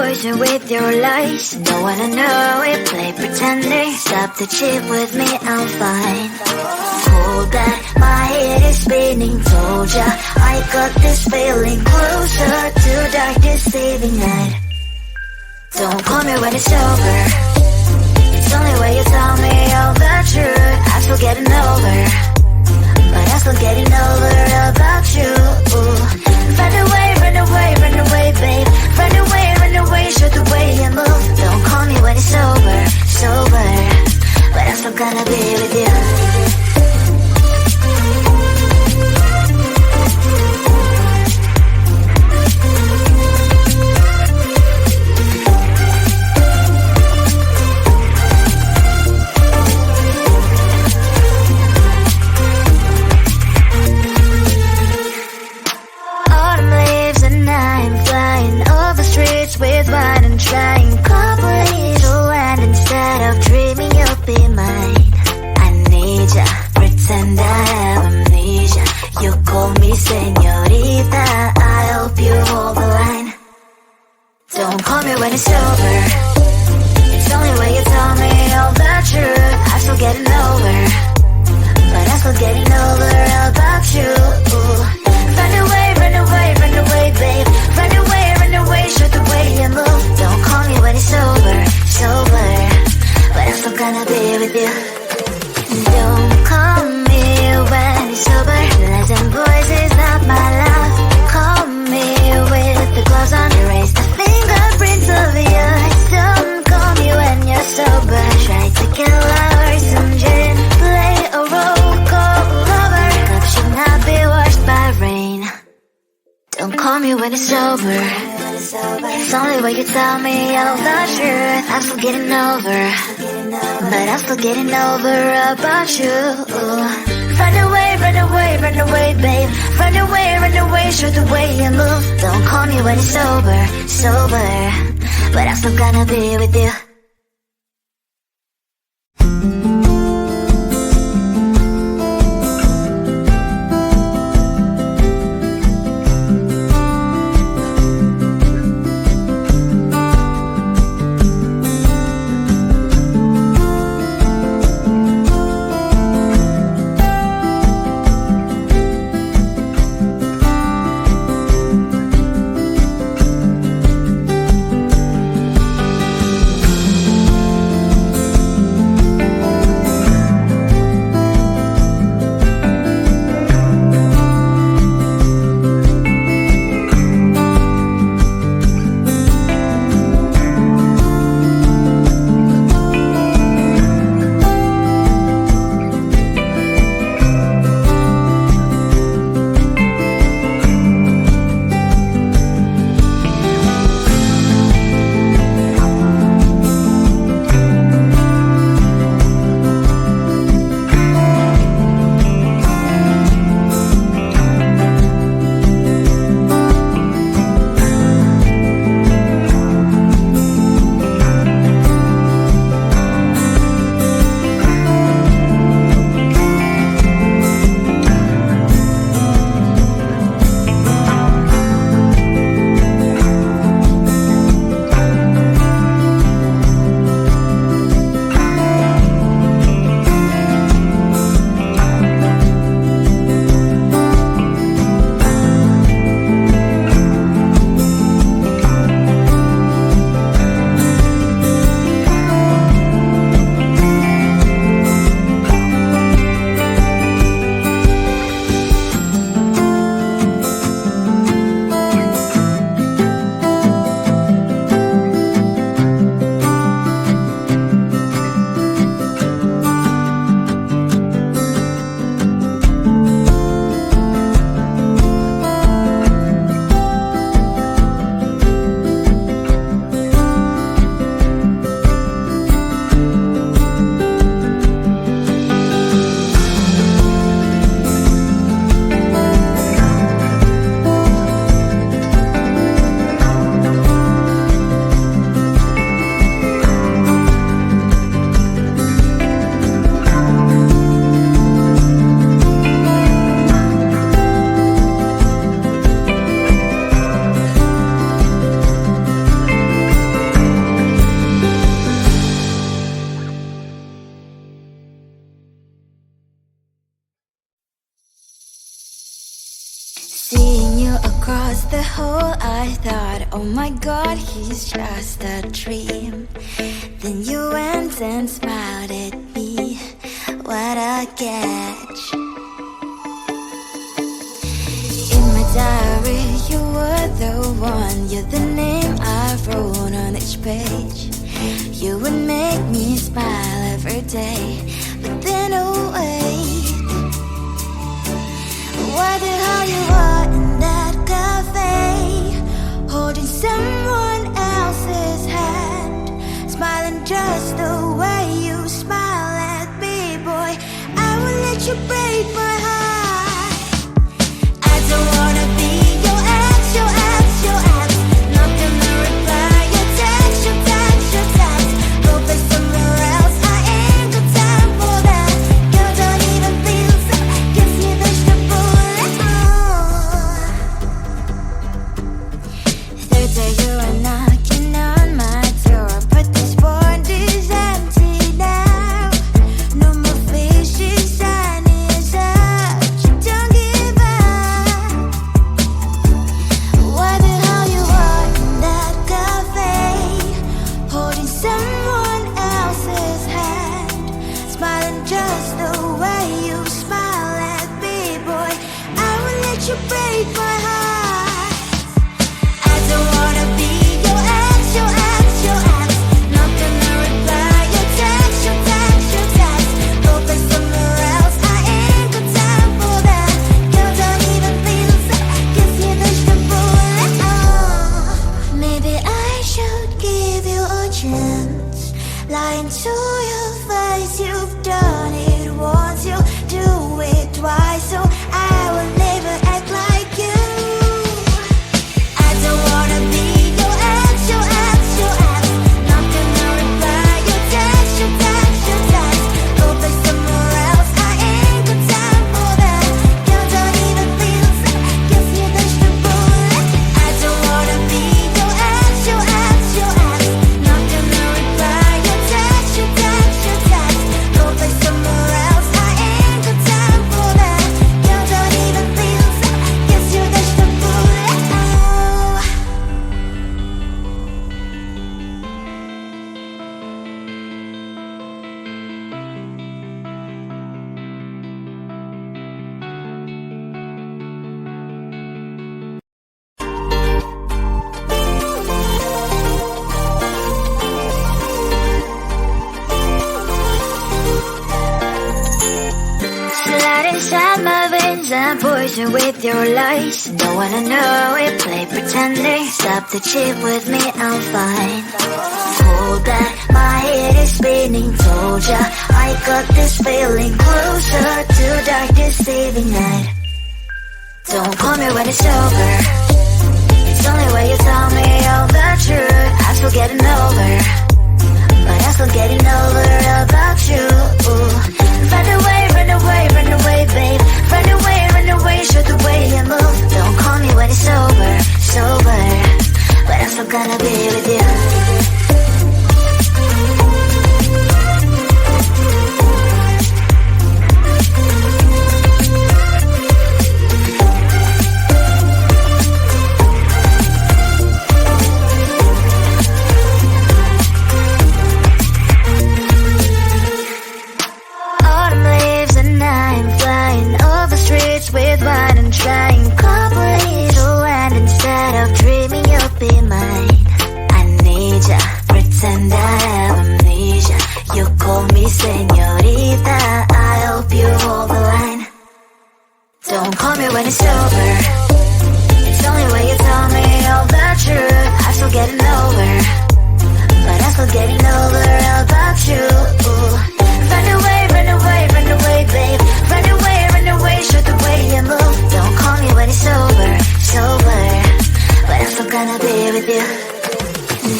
poison with your lies. Don't wanna know it, play pretending. Stop the cheat with me, I'm fine. Hold that, my head is spinning. Told ya, I got this feeling. Closer to dark deceiving night. Don't call me when it's over. It's only when you tell me all the truth. I'm still getting over, but I'm still getting over about you. Run away, run away, run away, babe. Run away, show the way you move. Don't call me when it's over, sober, but I'm still gonna be with you. With wine and trying coupling to land instead of dreaming you'll be mine. I need ya, pretend I have amnesia. You call me señorita, I hope you hold the line. Don't call me when it's over. It's only when you tell me all the truth. I'm still getting over, but I'm still getting over about you. Run away, run away, run away, babe. Run away, show the way you move. Don't call me when it's over, sober, but I'm still gonna be with you. Don't call me when it's over. Lies and boys is not my love. Call me with the gloves on. Erase the fingerprints of yours. Don't call me when you're sober. Try to kill hours, some gin. Play a role, call lover. Cup should not be washed by rain. Don't call me when it's over. It's only when you tell me all the truth. I'm still getting over, but I'm still getting over about you. Run away, run away, run away, babe. Run away, show the way you move. Don't call me when it's over, sober, but I'm still gonna be with you. the hole, I thought, oh my god, he's just a dream. Then you went and smiled at me. What a catch. In my diary, you were the one. You're the name I wrote on each page. You would make me smile every day. But then, oh wait, what the hell you are in that cafe, holding someone else's hand, smiling just the way you smile at me, boy. I will let you break my heart. I don't wanna be your ex, your ex, your ex. Not gonna reply your text, your text, your text. Go play somewhere else, I ain't got time for that. Girl, don't even feel so, gives me vegetable. Third day you are knocking on my door, but this board is empty now. No more fishes, sun is up. You don't give up. What the hell you are in that cafe, holding someone else's hand, smiling just the way you smile at me, boy. I will let you break my heart. I don't wanna be your ex, your ex, your ex. Not gonna reply your text, your text, your text. Go play somewhere else, I ain't got time for that. Girl, don't even feel so, gives me vegetable. Maybe I should give you a chance. Lying to your face, you've done it once, you do it twice, so I will never act like you. I don't wanna be your ex, your ex, your ex. Not gonna reply your text, your text, your text. Go play somewhere else, I ain't got time for that. Girl, don't even feel so, gives me vegetable. I don't wanna be your ex, your ex, your ex. Not gonna reply your text, your text, your text. Go play somewhere else, I ain't got time for that. Girl, don't even feel so, gives you vegetable. Slide inside my veins and poison with your lies. Don't wanna know it, play pretending. Stop the cheat with me, I'm fine. Hold that, my head is spinning. Told ya, I got this feeling closer to dark deceiving night. Don't call me when it's over. It's only when you tell me all the truth. I'm still getting over, but I'm still getting over about you. Run away, run away, run away, babe. Run away, show the way you move. Don't call me when it's over, sober, but I'm still gonna be with you. Autumn leaves and I'm flying over streets with wine and trying. Complete land instead of dreaming you'll be mine. I need ya, pretend I have amnesia. You call me señorita, I hope you hold the line. Don't call me when it's over. It's only when you tell me all the truth. I'm still getting over, but I'm still getting over about you. Run away, run away, run away, babe. Run away, show the way you move. Don't call me when it's over, sober, but I'm still gonna be with you.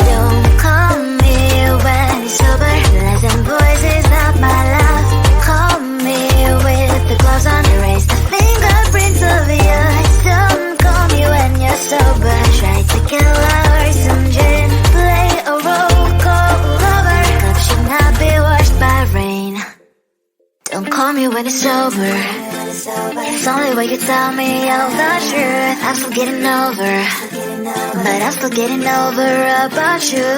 Don't call me when it's sober. Lies and boys is not my love. Call me with the gloves on. Erase the fingerprints of your eyes. Don't call me when you're sober. Try to kill our some gin. Play a role, call lover. Cup should not be washed by rain. Don't call me when it's over. It's only way you tell me all the truth. I'm still getting over, but I'm still getting over about you.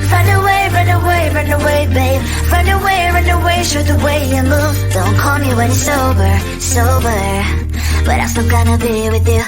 Run away, run away, run away, babe. Run away, show the way you move. Don't call me when it's sober, sober, but I'm still gonna be with you.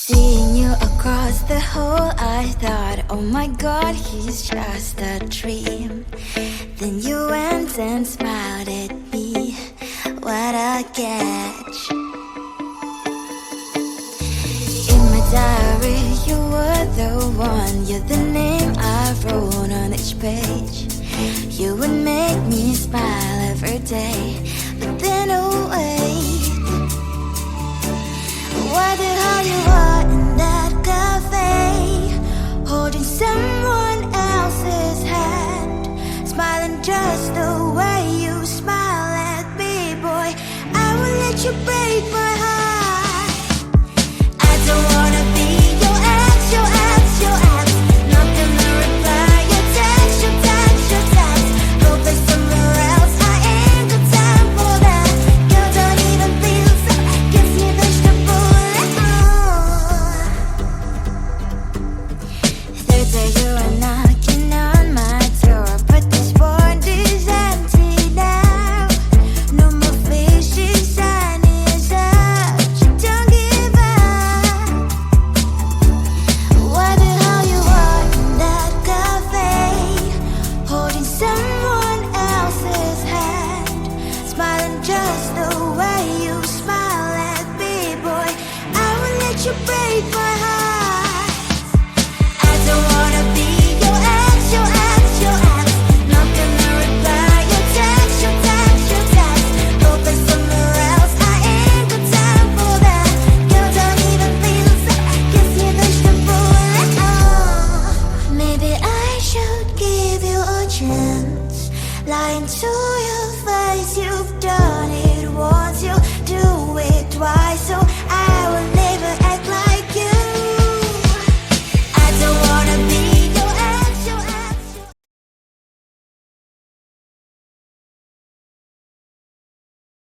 Seeing you across the hall, I thought, oh my god, he's just a dream. Then you went and smiled at me. What a catch. In my diary, you were the one. You're the name I wrote on each page. You would make me smile every day. But then, oh wait, what the hell you are in that cafe, holding someone else's hand, smiling just the way you smile at me, boy. I will let you break my heart. I don't wanna be your ex, your ex, your ex. Not gonna reply your text, your text, your text. Go play somewhere else, I ain't got time for that. Girl, don't even feel so, gives me vegetable. Thursday, you are knocking on my door, but this phone is empty now. No more fishes, sun is out. You don't give up. What the hell you are in that cafe, holding someone else's hand, smiling just the way you smile at me, boy. I will let you break my heart. I don't wanna be your ex, your ex, your ex. Not gonna reply your text, your text, your text. Go play somewhere else, I ain't got time for that. Girl, don't even feel so, gives me vegetable. give you a chance. Lying to your face, you've done it once, you do it twice. So